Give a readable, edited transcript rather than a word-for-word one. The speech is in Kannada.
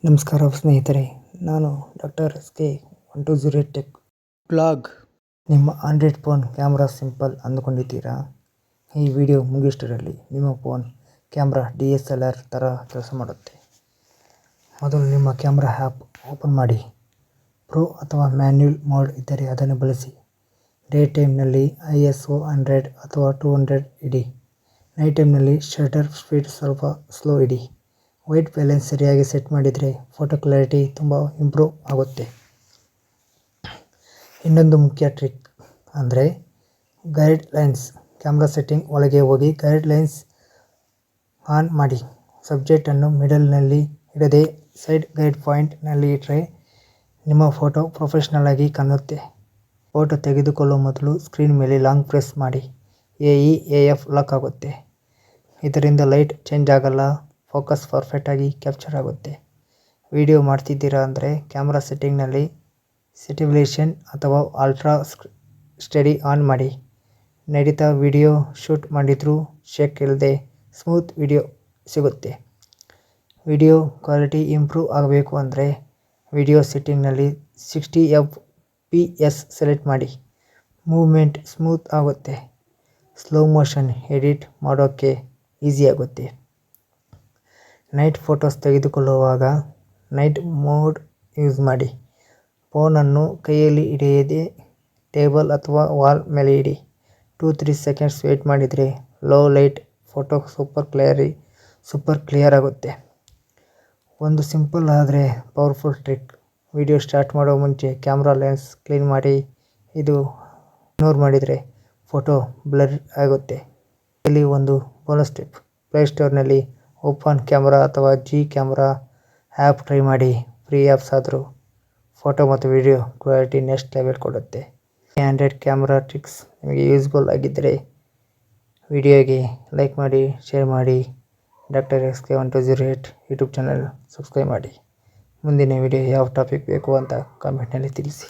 ನಮಸ್ಕಾರ ಸ್ನೇಹಿತರೆ, ನಾನು ಡಾಕ್ಟರ್ SK 120 ಟೆಕ್ ಬ್ಲಾಗ್. ನಿಮ್ಮ ಆಂಡ್ರಾಯ್ಡ್ ಫೋನ್ ಕ್ಯಾಮ್ರಾ ಸಿಂಪಲ್ ಅಂದುಕೊಂಡಿದ್ದೀರಾ? ಈ ವಿಡಿಯೋ ಮುಗಿಷ್ಟರಲ್ಲಿ ನಿಮ್ಮ ಫೋನ್ ಕ್ಯಾಮ್ರಾ DSLR ಥರ ಕೆಲಸ ಮಾಡುತ್ತೆ. ಮೊದಲು ನಿಮ್ಮ ಕ್ಯಾಮ್ರಾ ಆ್ಯಪ್ ಓಪನ್ ಮಾಡಿ. ಪ್ರೋ ಅಥವಾ ಮ್ಯಾನ್ಯುಯಲ್ ಮೋಡ್ ಇದ್ದರೆ ಅದನ್ನು ಬಳಸಿ. ಡೇ ಟೈಮ್ನಲ್ಲಿ ISO 100 ಅಥವಾ 200 ಇಡಿ. ನೈಟ್ ಟೈಮ್ನಲ್ಲಿ ಶಟರ್ ಸ್ಪೀಡ್ ಸ್ವಲ್ಪ ಸ್ಲೋ ಇಡಿ. ವೈಟ್ ಬ್ಯಾಲೆನ್ಸ್ ಸರಿಯಾಗಿ ಸೆಟ್ ಮಾಡಿದರೆ ಫೋಟೋ ಕ್ಲಾರಿಟಿ ತುಂಬ ಇಂಪ್ರೂವ್ ಆಗುತ್ತೆ. ಇನ್ನೊಂದು ಮುಖ್ಯ ಟ್ರಿಕ್ ಅಂದರೆ ಗೈಡ್ ಲೈನ್ಸ್. ಕ್ಯಾಮ್ರಾ ಸೆಟ್ಟಿಂಗ್ ಒಳಗೆ ಹೋಗಿ ಗೈಡ್ ಲೈನ್ಸ್ ಆನ್ ಮಾಡಿ. ಸಬ್ಜೆಕ್ಟನ್ನು ಮಿಡಲ್ನಲ್ಲಿ ಇಡದೆ ಸೈಡ್ ಗೈಡ್ ಪಾಯಿಂಟ್ನಲ್ಲಿ ಇಟ್ಟರೆ ನಿಮ್ಮ ಫೋಟೋ ಪ್ರೊಫೆಷನಲ್ ಆಗಿ ಕಾಣುತ್ತೆ. ಫೋಟೋ ತೆಗೆದುಕೊಳ್ಳುವ ಮೊದಲು ಸ್ಕ್ರೀನ್ ಮೇಲೆ ಲಾಂಗ್ ಪ್ರೆಸ್ ಮಾಡಿ. AE/AF ಲಾಕ್ ಆಗುತ್ತೆ. ಇದರಿಂದ ಲೈಟ್ ಚೇಂಜ್ ಆಗಲ್ಲ, ಫೋಕಸ್ ಪರ್ಫೆಕ್ಟ್ ಆಗಿ ಕ್ಯಾಪ್ಚರ್ ಆಗುತ್ತೆ. ವಿಡಿಯೋ ಮಾಡ್ತಿದ್ದೀರಾ ಅಂದರೆ ಕ್ಯಾಮ್ರಾ ಸೆಟ್ಟಿಂಗ್ನಲ್ಲಿ ಸ್ಟೆಬಿಲೈಸೇಷನ್ ಅಥವಾ ಅಲ್ಟ್ರಾ ಸ್ಟಡಿ ಆನ್ ಮಾಡಿ. ನಡೀತಾ ವಿಡಿಯೋ ಶೂಟ್ ಮಾಡಿದ್ರೂ ಶೇಕ್ ಇಲ್ಲದೆ ಸ್ಮೂತ್ ವಿಡಿಯೋ ಸಿಗುತ್ತೆ. ವಿಡಿಯೋ ಕ್ವಾಲಿಟಿ ಇಂಪ್ರೂವ್ ಆಗಬೇಕು ಅಂದರೆ ವಿಡಿಯೋ ಸೆಟ್ಟಿಂಗ್ನಲ್ಲಿ 60 FPS ಸೆಲೆಕ್ಟ್ ಮಾಡಿ. ಮೂವ್ಮೆಂಟ್ ಸ್ಮೂತ್ ಆಗುತ್ತೆ. ಸ್ಲೋ ಮೋಷನ್ ಎಡಿಟ್ ಮಾಡೋಕ್ಕೆ ಈಸಿ ಆಗುತ್ತೆ. ನೈಟ್ ಫೋಟೋಸ್ ತೆಗೆದುಕೊಳ್ಳುವಾಗ ನೈಟ್ ಮೋಡ್ ಯೂಸ್ ಮಾಡಿ. ಫೋನನ್ನು ಕೈಯಲ್ಲಿ ಹಿಡಿಯದೆ ಟೇಬಲ್ ಅಥವಾ ವಾಲ್ ಮೇಲೆ ಇಡಿ. 2-3 ಸೆಕೆಂಡ್ಸ್ ವೇಟ್ ಮಾಡಿದರೆ low light photo super clear ಆಗುತ್ತೆ. ಒಂದು ಸಿಂಪಲ್ ಆದರೆ ಪವರ್ಫುಲ್ ಟ್ರಿಕ್. ವಿಡಿಯೋ ಸ್ಟಾರ್ಟ್ ಮಾಡೋ ಮುಂಚೆ ಕ್ಯಾಮ್ರಾ ಲೆನ್ಸ್ ಕ್ಲೀನ್ ಮಾಡಿ. ಇದು ಇಗ್ನೋರ್ ಮಾಡಿದರೆ ಫೋಟೋ ಬ್ಲರ್ ಆಗುತ್ತೆ. ಇಲ್ಲಿ ಒಂದು ಬೋನಸ್ ಟಿಪ್. ಪ್ಲೇಸ್ಟೋರ್ನಲ್ಲಿ ಓಪನ್ ಕ್ಯಾಮ್ರಾ ಅಥವಾ G ಕ್ಯಾಮ್ರಾ ಆ್ಯಪ್ ಟ್ರೈ ಮಾಡಿ. ಫ್ರೀ ಆ್ಯಪ್ಸ್ ಆದರೂ ಫೋಟೋ ಮತ್ತು ವಿಡಿಯೋ ಕ್ವಾಲಿಟಿ ನೆಕ್ಸ್ಟ್ ಲೆವೆಲ್ ಕೊಡುತ್ತೆ. ಈ ಆಂಡ್ರಾಯ್ಡ್ ಕ್ಯಾಮ್ರಾ ಟ್ರಿಕ್ಸ್ ನಿಮಗೆ ಯೂಸ್ಫುಲ್ ಆಗಿದ್ದರೆ ವಿಡಿಯೋಗೆ ಲೈಕ್ ಮಾಡಿ, ಶೇರ್ ಮಾಡಿ. Doctor SK 120 YouTube channel subscribe ಮಾಡಿ. ಮುಂದಿನ ವಿಡಿಯೋ ಯಾವ ಟಾಪಿಕ್ ಬೇಕು ಅಂತ ಕಾಮೆಂಟ್ನಲ್ಲಿ ತಿಳಿಸಿ.